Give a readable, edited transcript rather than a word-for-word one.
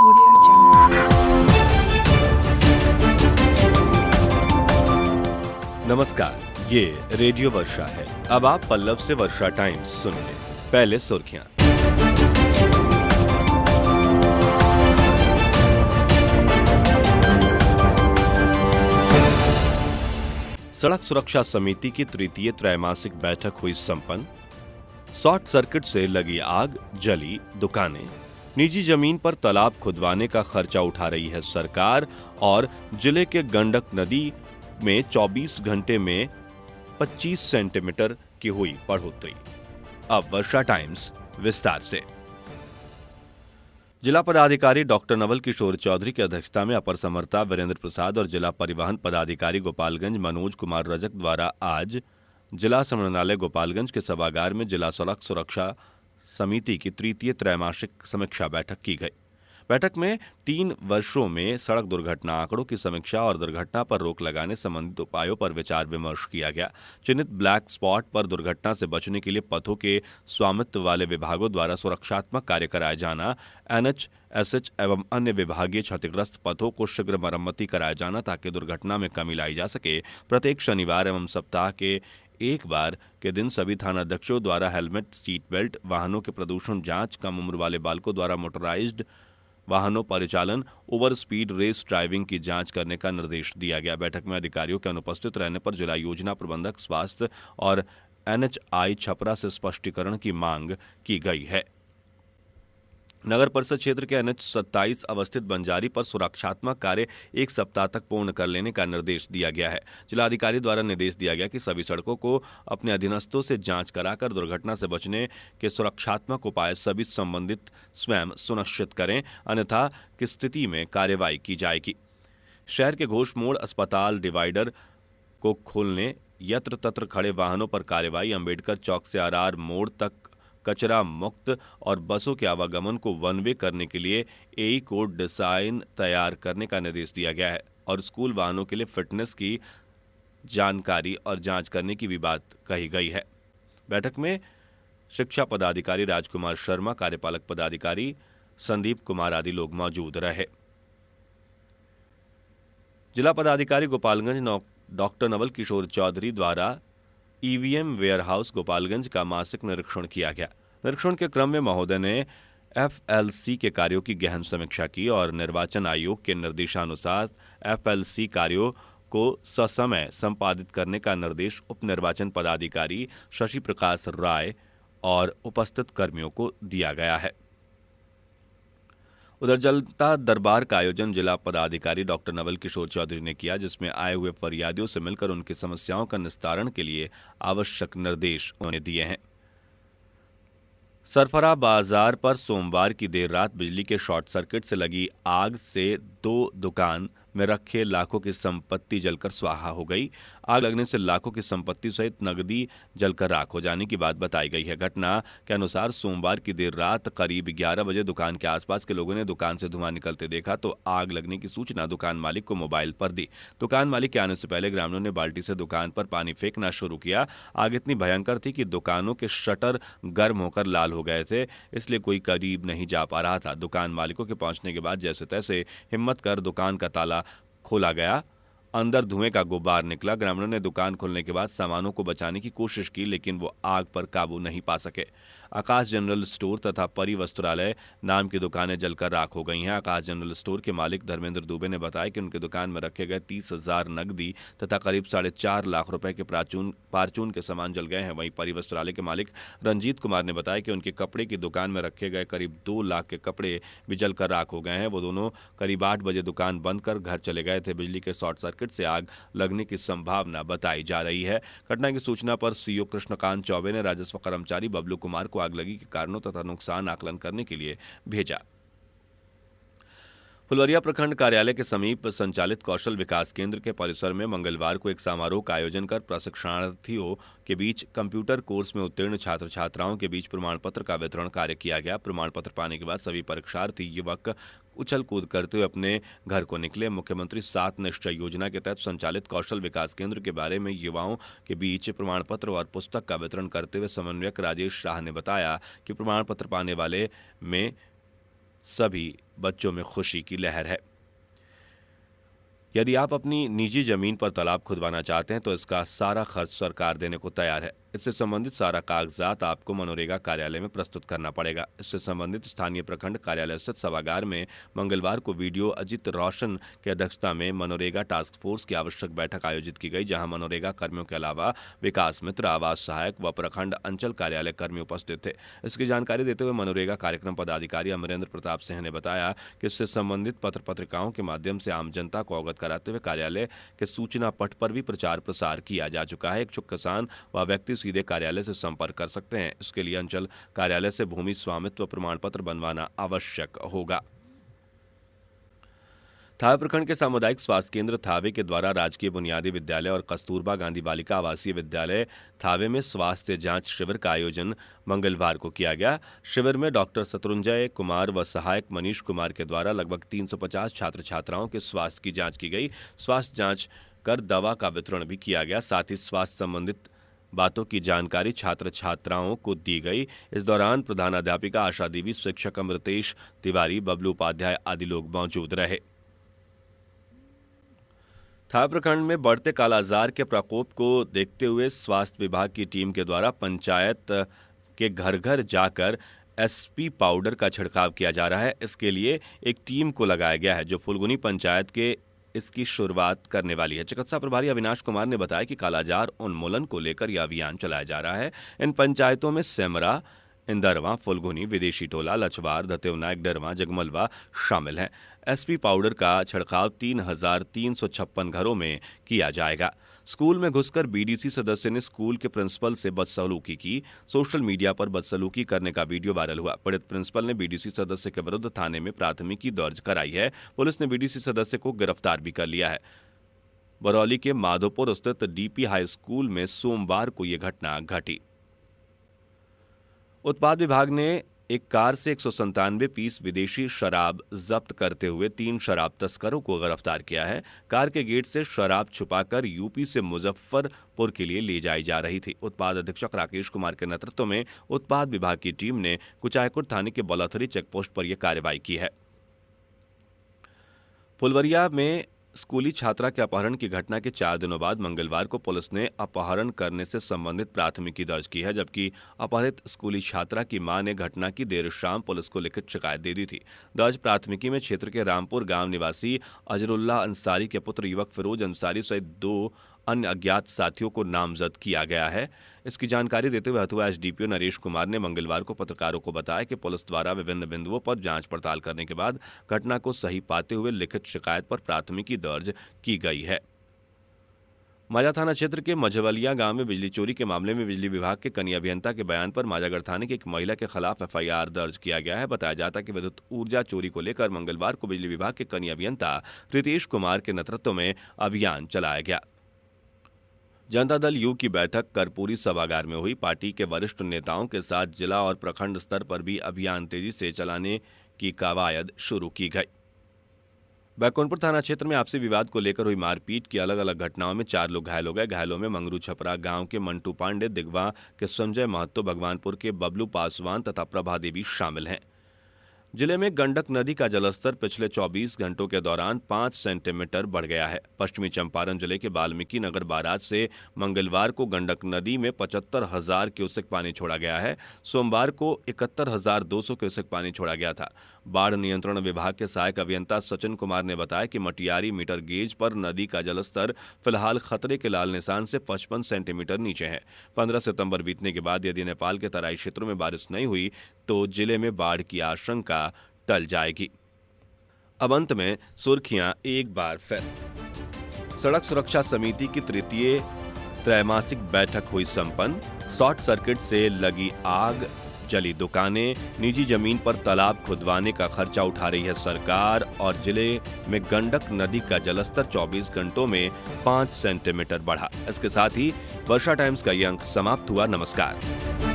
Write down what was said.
Audio Jungle. नमस्कार, ये radio वर्षा है। अब आप पल्लव से वर्षा टाइम्स सुनिए। पहले सुर्खियां। सड़क सुरक्षा समिति की तृतीय त्रैमासिक बैठक हुई संपन्न। शॉर्ट सर्किट से लगी आग, जली दुकानें। निजी जमीन पर तालाब खुदवाने का खर्चा उठा रही है सरकार और जिले के गंडक नदी में 24 घंटे में 25 सेंटीमीटर की हुई बढ़ोतरी। अब वर्षा टाइम्स विस्तार से। जिला पदाधिकारी डॉक्टर नवल किशोर चौधरी की अध्यक्षता में अपर समर्ता वीरेंद्र प्रसाद और जिला परिवहन पदाधिकारी गोपालगंज मनोज कुमार रजक द्वारा आज जिला समन्वयालय गोपालगंज के सभागार में जिला सड़क सुरक्षा समिति की तृतीय त्रैमासिक समीक्षा बैठक की गई। बैठक में 3 वर्षों में सड़क दुर्घटना आंकड़ों की समीक्षा और दुर्घटना पर रोक लगाने संबंधित उपायों पर विचार विमर्श किया गया। चिन्हित ब्लैक स्पॉट पर दुर्घटना से बचने के लिए पथों के स्वामित्व वाले विभागों द्वारा सुरक्षात्मक कार्य कराया जाना, एनएच, एसएच एवं अन्य विभागीय क्षतिग्रस्त पथों को शीघ्र मरम्मती कराया जाना ताकि दुर्घटना में कमी लाई जा सके। प्रत्येक शनिवार एवं सप्ताह के एक बार के दिन सभी थानाध्यक्षों द्वारा हेलमेट, सीट बेल्ट, वाहनों के प्रदूषण जांच, कम उम्र वाले बालकों द्वारा मोटराइज्ड वाहनों परिचालन, ओवर स्पीड रेस ड्राइविंग की जांच करने का निर्देश दिया गया। बैठक में अधिकारियों के अनुपस्थित रहने पर जिला योजना प्रबंधक स्वास्थ्य और एनएचआई छपरा से स्पष्टीकरण की मांग की गई है। नगर परिषद क्षेत्र के एनएच 27 अवस्थित बंजारी पर सुरक्षात्मक कार्य 1 सप्ताह तक पूर्ण कर लेने का निर्देश दिया गया है। जिलाधिकारी द्वारा निर्देश दिया गया कि सभी सड़कों को अपने अधीनस्थों से जांच कराकर दुर्घटना से बचने के सुरक्षात्मक उपाय सभी संबंधित स्वयं सुनिश्चित करें, अन्यथा की स्थिति में कार्रवाई की जाएगी। शहर के घोष मोड़, अस्पताल डिवाइडर को खोलने, यत्र तत्र खड़े वाहनों पर कार्रवाई, अंबेडकर चौक से आरआर मोड़ तक कचरा मुक्त और बसों के आवागमन को वन वे करने के लिए एई कोड डिजाइन तैयार करने का निर्देश दिया गया है और स्कूल वाहनों के लिए फिटनेस की जानकारी और जांच करने की भी बात कही गई है। बैठक में शिक्षा पदाधिकारी राजकुमार शर्मा, कार्यपालक पदाधिकारी संदीप कुमार आदि लोग मौजूद रहे। जिला पदाधिकारी गोपालगंज डॉक्टर नवल किशोर चौधरी द्वारा ईवीएम वेयरहाउस गोपालगंज का मासिक निरीक्षण किया गया। निरीक्षण के क्रम में महोदय ने एफएलसी के कार्यों की गहन समीक्षा की और निर्वाचन आयोग के निर्देशानुसार एफएलसी कार्यों को ससमय संपादित करने का निर्देश उप निर्वाचन पदाधिकारी शशि प्रकाश राय और उपस्थित कर्मियों को दिया गया है। उधर जनता दरबार का आयोजन जिला पदाधिकारी डॉक्टर नवल किशोर चौधरी ने किया, जिसमें आए हुए फरियादियों से मिलकर उनकी समस्याओं का निस्तारण के लिए आवश्यक निर्देश उन्होंने दिए हैं। सरफरा बाजार पर सोमवार की देर रात बिजली के शॉर्ट सर्किट से लगी आग से 2 दुकान में रखे लाखों की संपत्ति जलकर स्वाहा हो गई। आग लगने से लाखों की संपत्ति सहित नकदी जलकर राख हो जाने की बात बताई गई है। घटना के अनुसार सोमवार की देर रात करीब 11 बजे दुकान के आसपास के लोगों ने दुकान से धुआं निकलते देखा तो आग लगने की सूचना दुकान मालिक को मोबाइल पर दी। दुकान मालिक के आने से पहले ग्रामीणों ने बाल्टी से दुकान पर पानी फेंकना शुरू किया। आग इतनी भयंकर थी कि दुकानों के शटर गर्म होकर लाल हो गए थे, इसलिए कोई करीब नहीं जा पा रहा था। दुकान मालिकों के पहुंचने के बाद जैसे तैसे हिम्मत कर दुकान का ताला खोला गया। अंदर धुएं का गुब्बार निकला। ग्रामीणों ने दुकान खोलने के बाद सामानों को बचाने की कोशिश की, लेकिन वो आग पर काबू नहीं पा सके। आकाश जनरल स्टोर तथा परी वस्त्रालय नाम की दुकानें जलकर राख हो गई हैं। आकाश जनरल स्टोर के मालिक धर्मेंद्र दुबे ने बताया कि उनकी दुकान में रखे गए 30,000 नकदी तथा करीब 4.5 लाख रुपए के फार्चून के सामान जल गए हैं। वहीं परी वस्त्रालय के मालिक रंजीत कुमार ने बताया कि उनके कपड़े की दुकान में रखे गए करीब 2 लाख के कपड़े भी जलकर राख हो गए हैं। वो दोनों करीब 8 बजे दुकान बंद कर घर चले गए थे। बिजली के शॉर्ट सर्किट से आग लगने की संभावना बताई जा रही है। घटना की सूचना पर सीओ कृष्णकांत चौबे ने राजस्व कर्मचारी बबलू कुमार को आग लगी के कारणों तथा नुकसान आकलन करने के लिए भेजा। फुलवरिया प्रखंड कार्यालय के समीप संचालित कौशल विकास केंद्र के परिसर में मंगलवार को एक समारोह का आयोजन कर प्रशिक्षणार्थियों के बीच कंप्यूटर कोर्स में उत्तीर्ण छात्र छात्राओं के बीच प्रमाण पत्र का वितरण कार्य किया गया। प्रमाण पत्र पाने के बाद सभी परीक्षार्थी युवक उछल कूद करते हुए अपने घर को निकले। मुख्यमंत्री 7 निश्चय योजना के तहत संचालित कौशल विकास केंद्र के बारे में युवाओं के बीच प्रमाण पत्र और पुस्तक का वितरण करते हुए समन्वयक राजेश शाह ने बताया कि प्रमाण पत्र पाने वाले में सभी बच्चों में खुशी की लहर है। यदि आप अपनी निजी जमीन पर तालाब खुदवाना चाहते हैं तो इसका सारा खर्च सरकार देने को तैयार है। इससे संबंधित सारा कागजात आपको मनरेगा कार्यालय में प्रस्तुत करना पड़ेगा। इससे संबंधित स्थानीय प्रखंड कार्यालय स्थित सभागार में मंगलवार को वीडियो अजित रोशन की अध्यक्षता में मनरेगा टास्क फोर्स की आवश्यक बैठक आयोजित की गई, जहां मनरेगा कर्मियों के अलावा विकास मित्र, आवास सहायक व प्रखंड अंचल कार्यालय कर्मी उपस्थित थे। इसकी जानकारी देते हुए मनरेगा कार्यक्रम पदाधिकारी अमरेंद्र प्रताप सिंह ने बताया कि इससे संबंधित पत्र पत्रिकाओं के माध्यम से आम जनता को अवगत कराते हुए कार्यालय के सूचना पट पर भी प्रचार प्रसार किया जा चुका है। इच्छुक किसान व व्यक्ति सीधे कार्यालय से संपर्क कर सकते हैं। इसके लिए अंचल कार्यालय से भूमि स्वामित्व प्रमाण पत्र बनवाना आवश्यक होगा। थावे प्रखंड के सामुदायिक स्वास्थ्य केंद्र थावे के द्वारा राजकीय बुनियादी विद्यालय और कस्तूरबा गांधी बालिका आवासीय विद्यालय थावे में स्वास्थ्य जांच शिविर का आयोजन मंगलवार को किया गया। शिविर में डॉक्टर शत्रुंजय कुमार व सहायक मनीष कुमार के द्वारा लगभग 350 छात्र छात्राओं के स्वास्थ्य की जांच की गई। स्वास्थ्य जांच कर दवा का वितरण भी किया गया। साथ ही स्वास्थ्य संबंधित बातों की जानकारी छात्र छात्राओं को दी गई। इस दौरान प्रधानाध्यापिका आशा देवी, शिक्षक अमृतेश तिवारी, बबलू उपाध्याय आदि लोग मौजूद रहे। थावे प्रखंड में बढ़ते कालाजार के प्रकोप को देखते हुए स्वास्थ्य विभाग की टीम के द्वारा पंचायत के घर घर जाकर एसपी पाउडर का छिड़काव किया जा रहा है। इसके लिए एक टीम को लगाया गया है जो फुलगुनी पंचायत के इसकी शुरुआत करने वाली है। चिकित्सा प्रभारी अविनाश कुमार ने बताया कि कालाजार उन्मूलन को लेकर यह अभियान चलाया जा रहा है। इन पंचायतों में सेमरा, इंदरवा, फुलगुनी, विदेशी टोला, लछवार, दतेवना, डरवा, जगमलवा शामिल हैं। एसपी पाउडर का छिड़काव 3,356 घरों में किया जाएगा। स्कूल में घुसकर बीडीसी सदस्य ने स्कूल के प्रिंसिपल से बदसलूकी की। सोशल मीडिया पर बदसलूकी करने का वीडियो वायरल हुआ। पीड़ित प्रिंसिपल ने बीडीसी सदस्य के विरुद्ध थाने में प्राथमिकी दर्ज कराई है। पुलिस ने बीडीसी सदस्य को गिरफ्तार भी कर लिया है। बरौली के माधोपुर स्थित डीपी हाई स्कूल में सोमवार को यह घटना घटी। उत्पाद विभाग ने एक कार से 197 पीस विदेशी शराब जब्त करते हुए 3 शराब तस्करों को गिरफ्तार किया है। कार के गेट से शराब छुपाकर यूपी से मुजफ्फरपुर के लिए ले जाई जा रही थी। उत्पाद अधीक्षक राकेश कुमार के नेतृत्व में उत्पाद विभाग की टीम ने कुचायकोट थाने के बलथरी चेकपोस्ट पर यह कार्रवाई की है। फुलवरिया में स्कूली छात्रा के अपहरण की घटना के 4 दिनों बाद मंगलवार को पुलिस ने अपहरण करने से संबंधित प्राथमिकी दर्ज की है, जबकि अपहरित स्कूली छात्रा की मां ने घटना की देर शाम पुलिस को लिखित शिकायत दे दी थी। दर्ज प्राथमिकी में क्षेत्र के रामपुर गांव निवासी अजरुल्लाह अंसारी के पुत्र युवक फिरोज अंसारी सहित 2 अन्य अज्ञात साथियों को नामजद किया गया है। इसकी जानकारी देते हुए हथुआ एसडीपीओ नरेश कुमार ने मंगलवार को पत्रकारों को बताया कि पुलिस द्वारा विभिन्न बिंदुओं पर जांच पड़ताल करने के बाद घटना को सही पाते हुए लिखित शिकायत पर प्राथमिकी दर्ज की गई है। माजा थाना क्षेत्र के मझवलिया गांव में बिजली चोरी के मामले में बिजली विभाग के कनीय अभियंता के बयान पर माजागढ़ थाने की एक महिला के खिलाफ एफआईआर दर्ज किया गया है। बताया जाता है कि विद्युत ऊर्जा चोरी को लेकर मंगलवार को बिजली विभाग के कनीय अभियंता रितेश कुमार के नेतृत्व में अभियान चलाया गया। जनता दल यू की बैठक कर्पूरी सभागार में हुई। पार्टी के वरिष्ठ नेताओं के साथ जिला और प्रखंड स्तर पर भी अभियान तेजी से चलाने की कवायद शुरू की गई। बैकुंठपुर थाना क्षेत्र में आपसी विवाद को लेकर हुई मारपीट की अलग अलग घटनाओं में 4 लोग घायल हो गए। घायलों में मंगरू छपरा गांव के मंटू पांडे, दिगवा के संजय महतो, भगवानपुर के बबलू पासवान तथा प्रभा देवी शामिल हैं। जिले में गंडक नदी का जलस्तर पिछले 24 घंटों के दौरान 5 सेंटीमीटर बढ़ गया है। पश्चिमी चंपारण जिले के वाल्मीकि नगर बाराज से मंगलवार को गंडक नदी में 75,000 क्यूसेक पानी छोड़ा गया है। सोमवार को 71,200 क्यूसेक पानी छोड़ा गया था। बाढ़ नियंत्रण विभाग के सहायक अभियंता सचिन कुमार ने बताया कि मटियारी मीटर गेज पर नदी का जलस्तर फिलहाल खतरे के लाल निशान से 55 सेंटीमीटर नीचे है। 15 सितंबर बीतने के बाद यदि नेपाल के तराई क्षेत्रों में बारिश नहीं हुई तो जिले में बाढ़ की आशंका टल जाएगी। अब अंत में सुर्खियां एक बार फिर। सड़क सुरक्षा समिति की तृतीय त्रैमासिक बैठक हुई संपन्न। शॉर्ट सर्किट से लगी आग, जली दुकानें, निजी जमीन पर तालाब खुदवाने का खर्चा उठा रही है सरकार और जिले में गंडक नदी का जलस्तर 24 घंटों में 5 सेंटीमीटर बढ़ा। इसके साथ ही वर्षा टाइम्स का ये अंक समाप्त हुआ। नमस्कार।